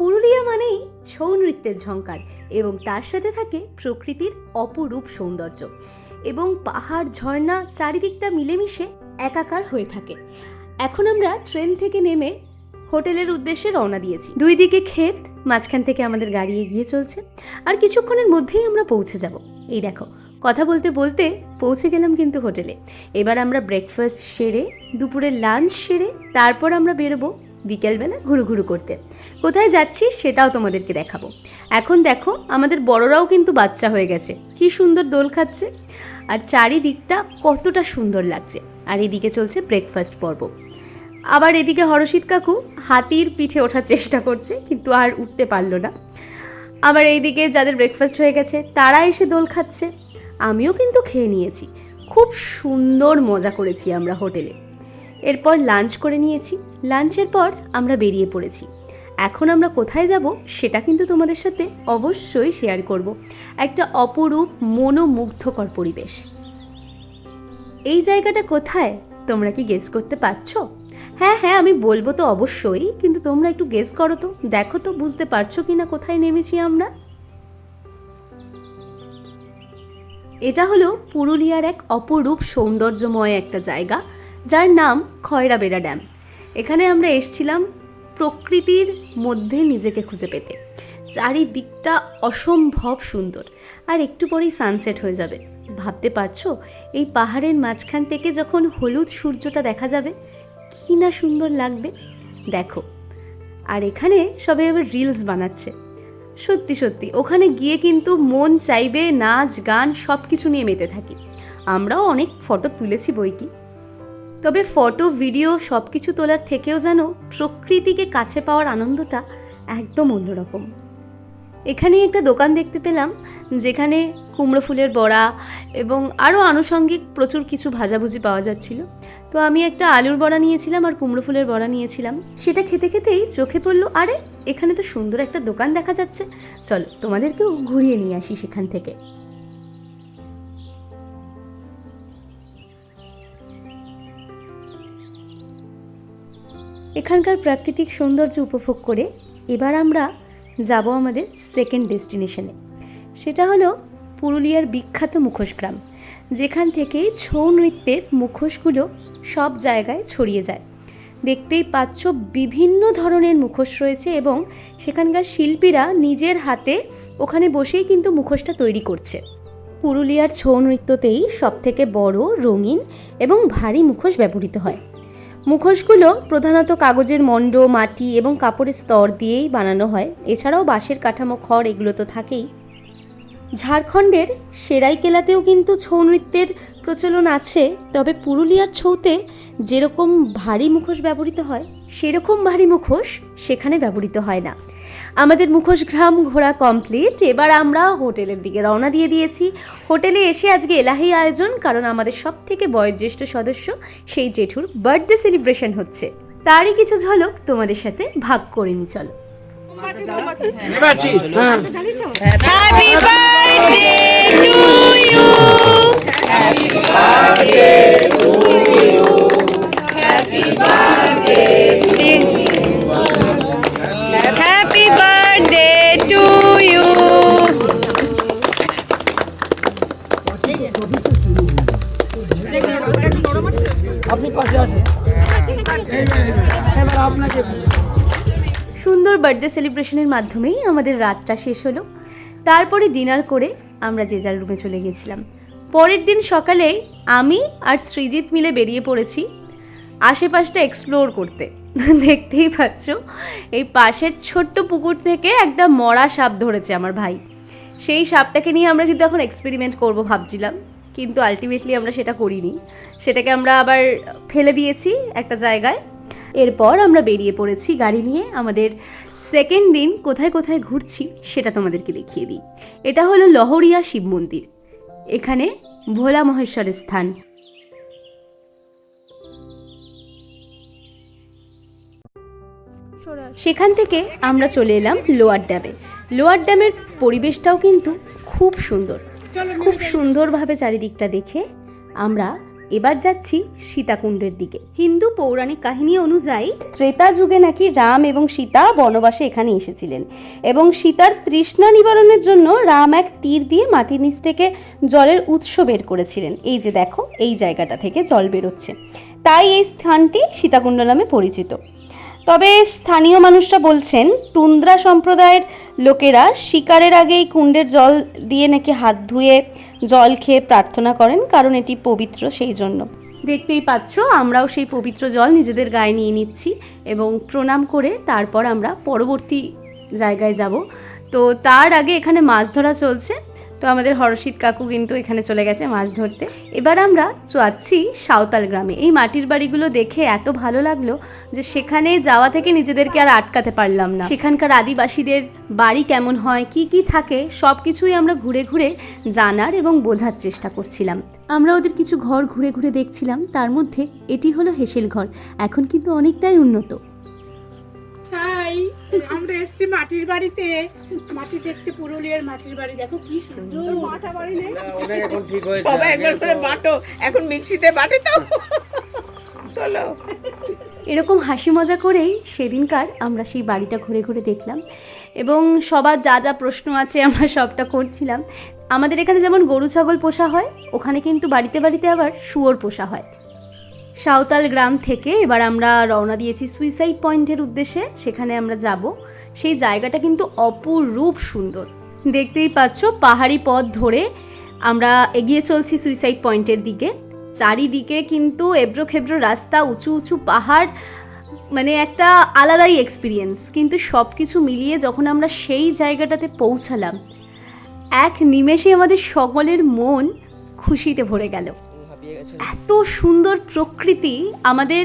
পুরুলিয়া মানেই ছৌ নৃত্যের ঝঙ্কার এবং তার সাথে থাকে প্রকৃতির অপরূপ সৌন্দর্য এবং পাহাড় ঝর্ণা চারিদিকটা মিলেমিশে একাকার হয়ে থাকে। এখন আমরা ট্রেন থেকে নেমে হোটেলের উদ্দেশ্যে রওনা দিয়েছি। দুই দিকে ক্ষেত, মাঝখান থেকে আমাদের গাড়ি এগিয়ে চলছে, আর কিছুক্ষণের মধ্যেই আমরা পৌঁছে যাব। এই দেখো, কথা বলতে বলতে পৌঁছে গেলাম কিন্তু হোটেলে। এবার আমরা ব্রেকফাস্ট সেরে, দুপুরের লাঞ্চ সেরে তারপর আমরা বেরোবো বিকেলবেলা ঘুরু করতে। কোথায় যাচ্ছি সেটাও তোমাদেরকে দেখাবো। এখন দেখো, আমাদের বড়রাও কিন্তু বাচ্চা হয়ে গেছে, কি সুন্দর দোল খাচ্ছে, আর চারিদিকটা কতটা সুন্দর লাগছে। আর এদিকে চলছে ব্রেকফাস্ট পর্ব। আবার এদিকে হরষিত কাকু হাতির পিঠে ওঠার চেষ্টা করছে, কিন্তু আর উঠতে পারলো না। আবার এইদিকে যাদের ব্রেকফাস্ট হয়ে গেছে তারা এসে দোল খাচ্ছে। আমিও কিন্তু খেয়ে নিয়েছি, খুব সুন্দর মজা করেছি আমরা হোটেলে। এরপর লাঞ্চ করে নিয়েছি। লাঞ্চের পর আমরা বেরিয়ে পড়েছি। এখন আমরা কোথায় যাব সেটা কিন্তু তোমাদের সাথে অবশ্যই শেয়ার করব। একটা অপরূপ মনোমুগ্ধকর পরিবেশ। এই জায়গাটা কোথায় তোমরা কি গেস করতে পারছো? হ্যাঁ, আমি বলবো তো অবশ্যই, কিন্তু তোমরা একটু গেস করো তো, দেখো তো বুঝতে পারছো কিনা কোথায় নেমেছি আমরা। এটা হলো পুরুলিয়ার এক অপরূপ সৌন্দর্যময় একটা জায়গা, যার নাম খয়রাবেড়া ড্যাম। এখানে আমরা এসেছিলাম প্রকৃতির মধ্যে নিজেকে খুঁজে পেতে। চারিদিকটা অসম্ভব সুন্দর, আর একটু পরেই সানসেট হয়ে যাবে। ভাবতে পারছো এই পাহাড়ের মাঝখান থেকে যখন হলুদ সূর্যটা দেখা যাবে কি না সুন্দর লাগবে, দেখো। আর এখানে সবাই আবার রিলস বানাচ্ছে। সত্যি ওখানে গিয়ে কিন্তু মন চাইবে নাচ গান সব কিছু নিয়ে মেতে থাকি। আমরাও অনেক ফটো তুলেছি বইকি, তবে ফটো ভিডিও সব কিছু তোলার থেকেও যেন প্রকৃতিকে কাছে পাওয়ার আনন্দটা একদম অন্যরকম। এখানে একটা দোকান দেখতে পেলাম যেখানে কুমড়ো ফুলের বড়া এবং আরও আনুষঙ্গিক প্রচুর কিছু ভাজাভুজি পাওয়া যাচ্ছিল। তো আমি একটা আলুর বড়া নিয়েছিলাম আর কুমড়ো ফুলের বড়া নিয়েছিলাম। সেটা খেতে খেতেই চোখে পড়লো, আরে এখানে তো সুন্দর একটা দোকান দেখা যাচ্ছে, চলো তোমাদেরকেও ঘুরিয়ে নিয়ে আসি সেখান থেকে। এখানকার প্রাকৃতিক সৌন্দর্য উপভোগ করে এবার আমরা যাব আমাদের সেকেন্ড ডেস্টিনেশনে। সেটা হলো পুরুলিয়ার বিখ্যাত মুখোশ গ্রাম, যেখান থেকে ছৌ নৃত্যের মুখোশগুলো সব জায়গায় ছড়িয়ে যায়। দেখতেই পাচ্ছ বিভিন্ন ধরনের মুখোশ রয়েছে এবং সেখানকার শিল্পীরা নিজের হাতে ওখানে বসেই কিন্তু মুখোশটা তৈরি করছে। পুরুলিয়ার ছৌ নৃত্যতেই সবথেকে বড়, রঙিন এবং ভারী মুখোশ ব্যবহৃত হয়। মুখোশগুলো প্রধানত কাগজের মণ্ড, মাটি এবং কাপড়ের স্তর দিয়েই বানানো হয়। এছাড়াও বাঁশের কাঠামো, খড় এগুলো তো থাকেই। ঝাড়খণ্ডের সেরাইকেলাতেও কিন্তু ছৌ নৃত্যের প্রচলন আছে, তবে পুরুলিয়ার ছৌতে যেরকম ভারী মুখোশ ব্যবহৃত হয় সেরকম ভারী মুখোশ সেখানে ব্যবহৃত হয় না। আমাদের মুখোশ গ্রাম ঘোরা কমপ্লিট। এবার আমরা হোটেলের দিকে রওনা দিয়ে দিয়েছি। হোটেলে এসে আজকে এলাহি আয়োজন, কারণ আমাদের সব থেকে বয়োজ্যেষ্ঠ সদস্য সেই জেঠুর বার্থডে সেলিব্রেশন হচ্ছে। তারই কিছু ঝলক তোমাদের সাথে ভাগ করে নি, চলো। সুন্দর বার্থডে সেলিব্রেশনের মাধ্যমেই আমাদের রাতটা শেষ হলো। তারপরে ডিনার করে আমরা যে যার রুমে চলে গেছিলাম। পরের দিন সকালে আমি আর সৃজিত মিলে বেরিয়ে পড়েছি আশেপাশটা এক্সপ্লোর করতে। দেখতেই পাচ্ছ এই পাশের ছোট্ট পুকুর থেকে একটা মরা সাপ ধরেছে আমার ভাই। সেই সাপটাকে নিয়ে আমরা কিন্তু এখন এক্সপেরিমেন্ট করব ভাবছিলাম, কিন্তু আলটিমেটলি আমরা সেটা করিনি। সেটাকে আমরা আবার ফেলে দিয়েছি একটা জায়গায়। এরপর আমরা বেরিয়ে পড়েছি গাড়ি নিয়ে। আমাদের সেকেন্ড দিন কোথায় কোথায় ঘুরছি সেটা তোমাদেরকে দেখিয়ে দিই। এটা হলো লহরিয়া শিব মন্দির, এখানে ভোলা মহেশ্বরের স্থান। সেখান থেকে আমরা চলে এলাম লোয়ার ড্যামে। লোয়ার ড্যামের পরিবেশটাও কিন্তু খুব সুন্দর। খুব সুন্দরভাবে চারিদিকটা দেখে আমরা এবার যাচ্ছি সীতাকুণ্ডের দিকে। হিন্দু পৌরাণিক কাহিনী অনুযায়ী ত্রেতা যুগে নাকি রাম এবং সীতা বনবাসে এখানে এসেছিলেন এবং সীতার তৃষ্ণা নিবারণের জন্য রাম এক তীর দিয়ে মাটির নিচ থেকে জলের উৎস বের করেছিলেন। এই যে দেখো, এই জায়গাটা থেকে জল বেরোচ্ছে, তাই এই স্থানটি সীতাকুণ্ড নামে পরিচিত। তবে স্থানীয় মানুষরা বলছেন টুন্দ্রা সম্প্রদায়ের লোকেরা শিকারের আগে এই কুণ্ডের জল দিয়ে নাকি হাত ধুয়ে জল খেয়ে প্রার্থনা করেন, কারণ এটি পবিত্র সেই জন্য। দেখতেই পাচ্ছ, আমরাও সেই পবিত্র জল নিজেদের গায়ে নিয়ে নিচ্ছি এবং প্রণাম করে তারপর আমরা পরবর্তী জায়গায় যাব। তো তার আগে এখানে মাছ ধরা চলছে, তো আমাদের হরষিত কাকু কিন্তু এখানে চলে গেছে মাছ ধরতে। এবার আমরা যাচ্ছি সাঁওতাল গ্রামে। এই মাটির বাড়িগুলো দেখে এত ভালো লাগলো যে সেখানে যাওয়া থেকে নিজেদেরকে আর আটকাতে পারলাম না। সেখানকার আদিবাসীদের বাড়ি কেমন হয়, কি কি থাকে, সব কিছুই আমরা ঘুরে ঘুরে জানার এবং বোঝার চেষ্টা করছিলাম। আমরা ওদের কিছু ঘর ঘুরে ঘুরে দেখছিলাম, তার মধ্যে এটি হলো হেসেল ঘর, এখন কিন্তু অনেকটাই উন্নত। আমরা এসেছি মাটির বাড়িতে, মাটি দেখতে, পুরুলিয়ার মাটির বাড়ি। দেখো কি সুন্দর মাটা বাড়ি নেই, এখন ঠিক হয়েছে, সবাই একবার করে বাটো, এখন মিক্সিতে বাটে তো। চলো, এরকম হাসি মজা করেই সেদিনকার আমরা সেই বাড়িটা ঘুরে ঘুরে দেখলাম এবং সবার যা যা প্রশ্ন আছে আমরা সবটা করছিলাম। আমাদের এখানে যেমন গরু ছাগল পোষা হয়, ওখানে কিন্তু বাড়িতে বাড়িতে আবার শুয়োর পোষা হয়। সাঁওতাল গ্রাম থেকে এবার আমরা রওনা দিয়েছি সুইসাইড পয়েন্টের উদ্দেশ্যে, সেখানে আমরা যাব। সেই জায়গাটা কিন্তু অপরূপ সুন্দর, দেখতেই পাচ্ছ। পাহাড়ি পথ ধরে আমরা এগিয়ে চলছি সুইসাইড পয়েন্টের দিকে। চারিদিকে কিন্তু এবড়ো খেবড়ো রাস্তা, উঁচু উঁচু পাহাড়, মানে একটা আলাদাই এক্সপিরিয়েন্স। কিন্তু সব কিছু মিলিয়ে যখন আমরা সেই জায়গাটাতে পৌঁছালাম, এক নিমেষে আমাদের সকলের মন খুশিতে ভরে গেল। এত সুন্দর প্রকৃতি আমাদের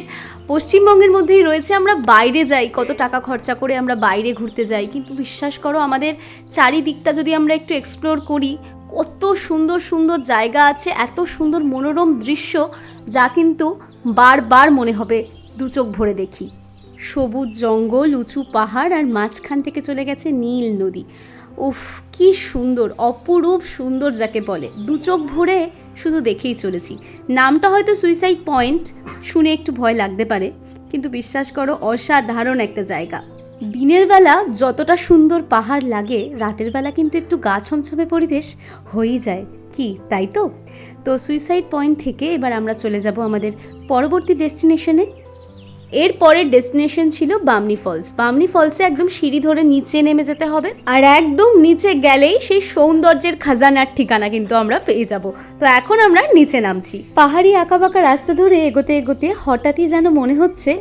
পশ্চিমবঙ্গের মধ্যেই রয়েছে। আমরা বাইরে যাই, কত টাকা খরচা করে আমরা বাইরে ঘুরতে যাই, কিন্তু বিশ্বাস করো আমাদের চারিদিকটা যদি আমরা একটু এক্সপ্লোর করি, কত সুন্দর সুন্দর জায়গা আছে, এত সুন্দর মনোরম দৃশ্য, যা কিন্তু বারবার মনে হবে দু চোখ ভরে দেখি। সবুজ জঙ্গল, উঁচু পাহাড়, আর মাঝখান থেকে চলে গেছে নীল নদী। উফ, কি সুন্দর, অপরূপ সুন্দর যাকে বলে। দু চোখ ভরে শুধু দেখেই চলেছি। নামটা হয়তো সুইসাইড পয়েন্ট শুনে একটু ভয় লাগতে পারে, কিন্তু বিশ্বাস করো অসাধারণ একটা জায়গা। দিনের বেলা যতটা সুন্দর পাহাড় লাগে, রাতের বেলা কিন্তু একটু গা ছমছমে পরিবেশ হয়েই যায়, কি তাই তো? তো সুইসাইড পয়েন্ট থেকে এবার আমরা চলে যাব আমাদের পরবর্তী ডেস্টিনেশনে। এর পরের ডেস্টিনেশন ছিল বামনি ফলস। বামনি ফলসে একদম সিঁড়ি ধরে নিচে নেমে যেতে হবে, আর একদম নিচে গেলেই সেই সৌন্দর্যের খাজানার ঠিকানা কিন্তু আমরা পেয়ে যাব। তো এখন আমরা নিচে নামছি। পাহাড়ি আঁকাবাঁকা রাস্তা ধরে এগোতে এগোতে হঠাৎই যেন মনে হচ্ছে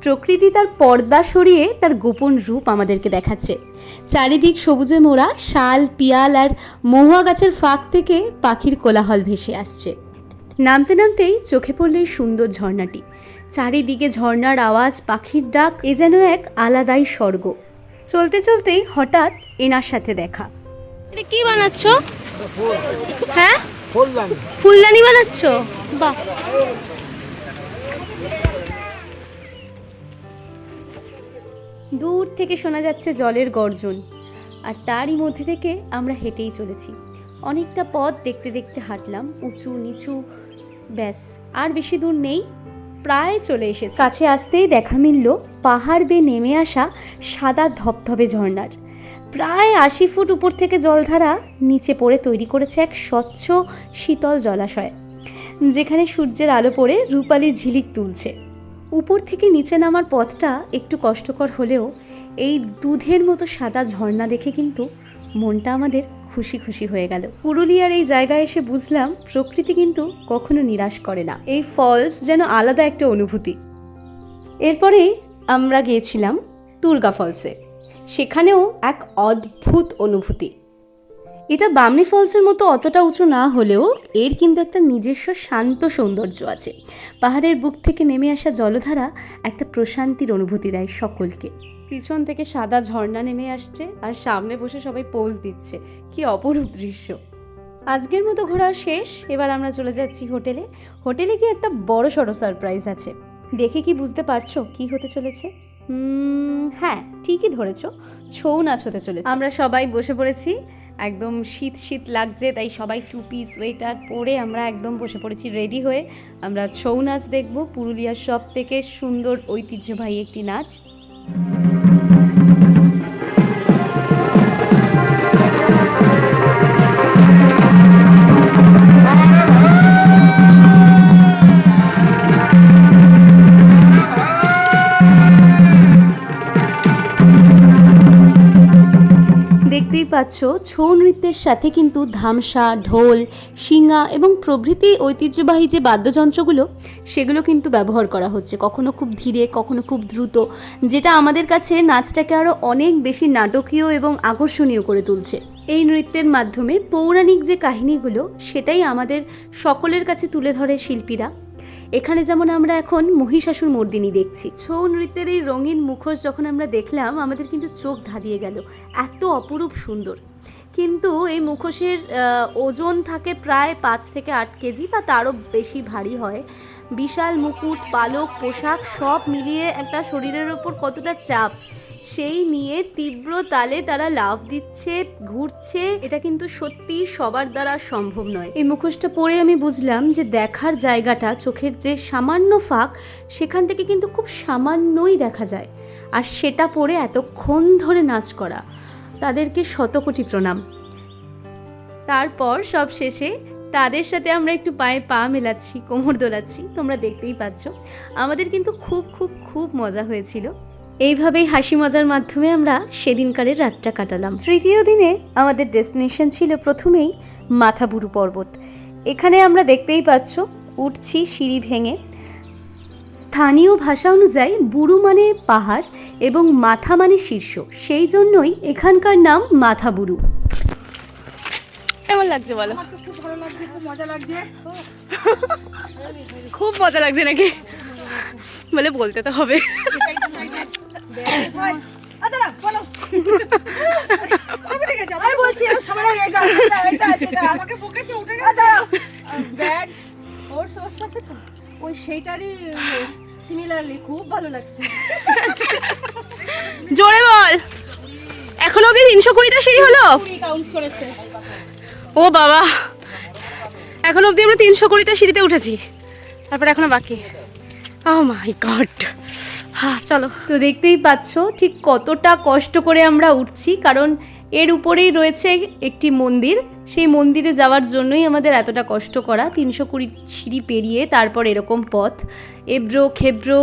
প্রকৃতি তার পর্দা সরিয়ে তার গোপন রূপ আমাদেরকে দেখাচ্ছে। চারিদিক সবুজে মোড়া, শাল, পিয়াল আর মহুয়া গাছের ফাঁক থেকে পাখির কোলাহল ভেসে আসছে। নামতে নামতেই চোখে পড়ল এই সুন্দর ঝর্ণাটি। চারিদিকে ঝর্ণার আওয়াজ, পাখির ডাক, এ যেন এক আলাদাই স্বর্গ। চলতে চলতেই হঠাৎ এনার সাথে দেখা। এটা কি বানাচ্ছ? হ্যাঁ, ফুলদানি বানাচ্ছ? বাহ। দূর থেকে শোনা যাচ্ছে জলের গর্জন, আর তারই মধ্যে থেকে আমরা হেঁটেই চলেছি। অনেকটা পথ দেখতে দেখতে হাঁটলাম, উঁচু নিচু, ব্যাস আর বেশি দূর নেই, প্রায় চলে এসেছে। কাছে আসতেই দেখা মিলল পাহাড় বেয়ে নেমে আসা সাদা ধপধপে ঝর্ণার। প্রায় 80 ফুট উপর থেকে জলধারা নিচে পড়ে তৈরি করেছে এক স্বচ্ছ শীতল জলাশয়, যেখানে সূর্যের আলো পড়ে রূপালি ঝিলিক তুলছে। উপর থেকে নিচে নামার পথটা একটু কষ্টকর হলেও এই দুধের মতো সাদা ঝর্ণা দেখে কিন্তু মনটা আমাদের খুশি খুশি হয়ে গেল। পুরুলিয়ার এই জায়গায় এসে বুঝলাম প্রকৃতি কিন্তু কখনো নিরাশ করে না। এই ফলস যেন আলাদা একটা অনুভূতি। এরপরে আমরা গিয়েছিলাম তুর্গা ফলসে। সেখানেও এক অদ্ভুত অনুভূতি। এটা বামনি ফলসের মতো অতটা উঁচু না হলেও এর কিন্তু একটা নিজস্ব শান্ত সৌন্দর্য আছে। পাহাড়ের বুক থেকে নেমে আসা জলধারা একটা প্রশান্তির অনুভূতি দেয় সকলকে। পিছন থেকে সাদা ঝর্ণা নেমে আসছে আর সামনে বসে সবাই পোজ দিচ্ছে, কি অপরূপ দৃশ্য। আজকের মতো ঘোরা শেষ। এবার আমরা চলে যাচ্ছি হোটেলে। হোটেলে কি একটা বড় সড়ো সারপ্রাইজ আছে। দেখে কি বুঝতে পারছো কি হতে চলেছে? হ্যাঁ, ঠিকই ধরেছো, ছৌ নাচ হতে চলেছে। আমরা সবাই বসে পড়েছি একদম শীত শীত লাগছে, তাই সবাই টুপি সোয়েটার পরে আমরা একদম বসে পড়েছি রেডি হয়ে। আমরা ছৌ নাচ দেখব, পুরুলিয়ার সব থেকে সুন্দর ঐতিহ্যবাহী একটি নাচ। দেখতেই পাচ্ছ ছৌ নৃত্যের সাথে কিন্তু ধামসা, ঢোল, শিঙা এবং প্রভৃতি ঐতিহ্যবাহী যে বাদ্যযন্ত্রগুলো সেগুলো কিন্তু ব্যবহার করা হচ্ছে, কখনো খুব ধীরে কখনো খুব দ্রুত, যেটা আমাদের কাছে নাচটাকে আরও অনেক বেশি নাটকীয় এবং আকর্ষণীয় করে তুলছে। এই নৃত্যের মাধ্যমে পৌরাণিক যে কাহিনীগুলো সেটাই আমাদের সকলের কাছে তুলে ধরে শিল্পীরা। এখানে যেমন আমরা এখন মহিষাসুর মর্দিনী দেখছি। ছৌ নৃত্যের এই রঙিন মুখোশ যখন আমরা দেখলাম আমাদের কিন্তু চোখ ধাঁধিয়ে গেল, এত অপরূপ সুন্দর। কিন্তু এই মুখোশের ওজন থাকে প্রায় 5 থেকে 8 কেজি বা তারও বেশি ভারী হয়। বিশাল মুকুট, পালক, পোশাক সব মিলিয়ে একটা শরীরের ওপর কতটা চাপ সেই নিয়ে তীব্র তালে তারা লাফ দিচ্ছে, ঘুরছে, এটা কিন্তু সত্যি সবার দ্বারা সম্ভব নয়। এই মুখোশটা পরে আমি বুঝলাম যে দেখার জায়গাটা, চোখের যে সামান্য ফাঁক সেখান থেকে কিন্তু খুব সামান্যই দেখা যায়, আর সেটা পরে এতক্ষণ ধরে নাচ করা, তাদেরকে শতকোটি প্রণাম। তারপর সব শেষে তাদের সাথে আমরা একটু পায়ে পা মেলাচ্ছি, কোমর দোলাচ্ছি, তোমরা দেখতেই পাচ্ছ। আমাদের কিন্তু খুব খুব খুব মজা হয়েছিল। এইভাবেই হাসি মজার মাধ্যমে আমরা সেদিনকারের রাতটা কাটালাম। তৃতীয় দিনে আমাদের ডেস্টিনেশন ছিল প্রথমেই মাথাবুরু পর্বত। এখানে আমরা দেখতেই পাচ্ছ উঠছি সিঁড়ি ভেঙে। স্থানীয় ভাষা অনুযায়ী বুরু মানে পাহাড় এবং মাথা মানে শীর্ষ, সেই জন্যই এখানকার নাম মাথাবুরু। কেমন লাগছে বলো? খুব ভালো লাগছে, খুব মজা লাগছে। খুব মজা লাগছে নাকি? বলে বলতে তো হবে। জোরে বল। এখনো অব্দি 320টা সিঁড়ি হলো? ও বাবা, এখনো অব্দি আমরা 320টা সিঁড়িতে উঠেছি, তারপর এখনো বাকি। ও মাই গড। হ্যাঁ চলো। তো দেখতেই পাচ্ছ ঠিক কতটা কষ্ট করে আমরা উঠছি, কারণ এর উপরেই রয়েছে একটি মন্দির। সেই মন্দিরে যাওয়ার জন্যই আমাদের এতটা কষ্ট করা। 320 সিঁড়ি পেরিয়ে তারপর এরকম পথ, এবড়ো খেবড়ো,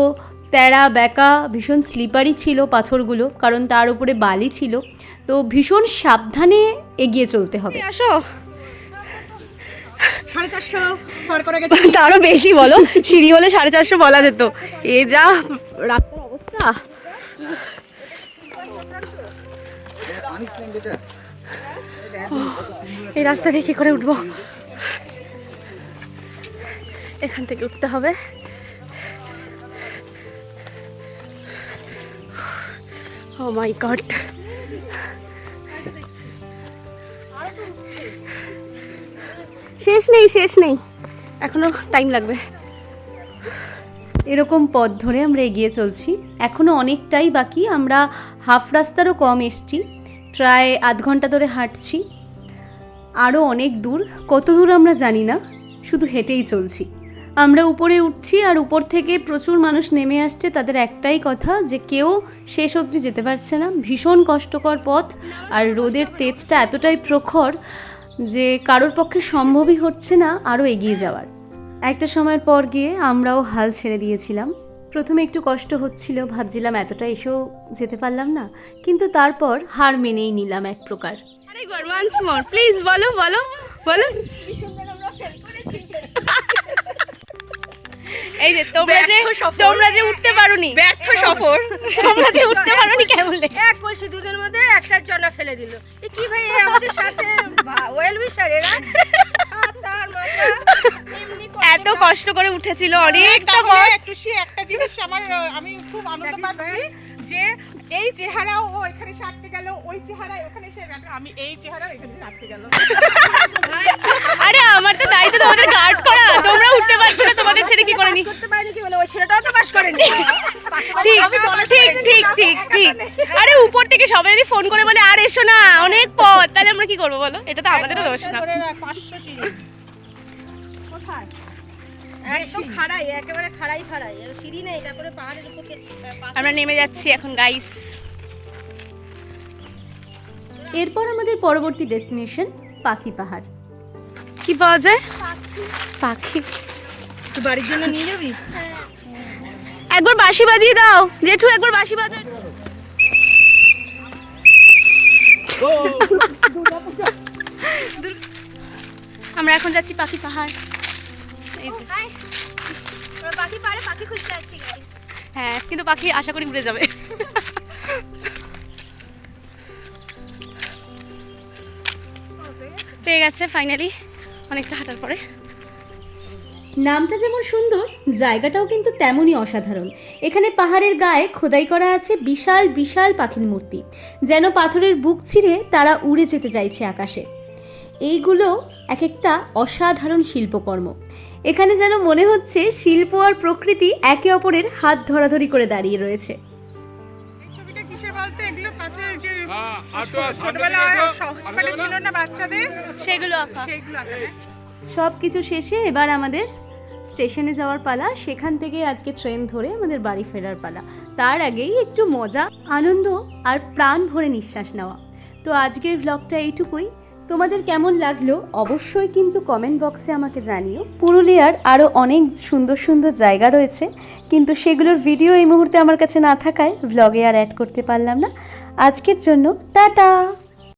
তেড়া বেঁকা, ভীষণ স্লিপারি ছিল পাথরগুলো, কারণ তার উপরে বালি ছিল। তো ভীষণ সাবধানে এগিয়ে চলতে হবে। আসো। 450 পার করে গেছে। তারও বেশি বলো, সিঁড়ি হলে 450 বলা যেত। এ যা রাস্তার অবস্থা। এই রাস্তা দিয়ে কি করে উঠবো? এখান থেকে উঠতে হবে। ও মাই গড। শেষ নেই, শেষ নেই, এখনো টাইম লাগবে। এরকম পথ ধরে আমরা এগিয়ে চলছি, এখনো অনেকটাই বাকি। আমরা হাফ রাস্তারও কম এসছি, প্রায় আধ ঘন্টা ধরে হাঁটছি। আরও অনেক দূর, কত দূর আমরা জানি না, শুধু হেঁটেই চলছি। আমরা উপরে উঠছি আর উপর থেকে প্রচুর মানুষ নেমে আসছে। তাদের একটাই কথা যে কেউ শেষ অবধি যেতে পারছে না, ভীষণ কষ্টকর পথ, আর রোদের তেজটা এতটাই প্রখর যে কারোর পক্ষে সম্ভবই হচ্ছে না আরও এগিয়ে যাওয়ার। একটা সময়ের পর গিয়ে আমরাও হাল ছেড়ে দিয়েছিলাম। প্রথমে একটু কষ্ট হচ্ছিল, ভাবছিলাম এতটা এসেও যেতে পারলাম না, কিন্তু তারপর হার মেনেই নিলাম এক প্রকার। প্লিজ বলো বলো বলো। এই যে তোমরা যে উঠতে পারোনি, ব্যর্থ সফর, তোমরা যে উঠতে পারোনি কেমন এক কলসি দুধের মধ্যে একটা চনা ফেলে দিল। এ কি ভাই আমাদের সাথে ওয়েল উইশার এরা? এত কষ্ট করে উঠেছিল অনেকটা পথ। একটা জিনিস আমি খুব আনন্দ পাচ্ছি যে এই চেহারাও ও এখানে সারতে গেল, ওই চেহারা ওখানে এসে আমি এই চেহারা এখানে সারতে গেল। আরে আমার তো দায়িত্ব তোমাদের গার্ড করা, তোমরা উঠতে পারছো না, তোমাদের ছেড়ে কি করে নি? করতে পারিনি কি বলে, ওই ছেলেটাও তো বাস করেনি। ঠিক ঠিক ঠিক ঠিক। আরে উপর থেকে সবাই যদি ফোন করে বলে আর এসো না অনেক পথ, তাহলে আমরা কি করবো বলো? এটা তো আমাদেরও দোষ না। 500 সিঁড়ি কোথায়? একদম খাড়াই, একেবারে খাড়াই খাড়াই, সিঁড়ি নেই, তারপরে পাহাড়ের উপর আমরা নেমে যাচ্ছি এখন গাইস। এরপর আমাদের পরবর্তী ডেস্টিনেশন পাখি পাহাড়। কি পাওয়া যায়? পাখি। তুই বাড়ির জন্য নিয়ে যাবি? একবার বাঁশি বাজিয়ে দাও জেঠু, একবার বাঁশি বাজাও। আমরা এখন যাচ্ছি পাখি পাহাড়। এই যে পাখি পাহাড়ে পাখি খুঁজতে যাচ্ছি গাইস। হ্যাঁ, কিন্তু পাখি আশা করি উড়ে যাবে। পেয়ে গেছে ফাইনালি, অনেকটা হাঁটার পরে। নামটা যেমন সুন্দর, জায়গাটাও কিন্তু তেমনই অসাধারণ। এখানে পাহাড়ের গায়ে খোদাই করা আছে বিশাল বিশাল পাখির মূর্তি, যেন পাথরের বুক ছিঁড়ে তারা উড়ে যেতে চাইছে আকাশে। এইগুলো এক একটা অসাধারণ শিল্পকর্ম। এখানে যেন মনে হচ্ছে শিল্প আর প্রকৃতি একে অপরের হাত ধরাধরি করে দাঁড়িয়ে রয়েছে। ছবিটা কিসের বলতে? এগুলো পাথরের যে ছোটবেলায় সহজ পাঠে ছিল না বাচ্চাদের, সেগুলো আঁকা। সেইগুলো আঁকা। সব কিছু শেষে এবার আমাদের স্টেশনে যাওয়ার পালা। সেখান থেকে আজকে ট্রেন ধরে আমাদের বাড়ি ফেরার পালা। তার আগেই একটু মজা, আনন্দ আর প্রাণ ভরে নিঃশ্বাস নেওয়া। তো আজকের ব্লগটা এইটুকুই। তোমাদের কেমন লাগলো অবশ্যই কিন্তু কমেন্ট বক্সে আমাকে জানিও। পুরুলিয়ার আরও অনেক সুন্দর সুন্দর জায়গা রয়েছে, কিন্তু সেগুলোর ভিডিও এই মুহূর্তে আমার কাছে না থাকায় ব্লগে আর অ্যাড করতে পারলাম না। আজকের জন্য টাটা।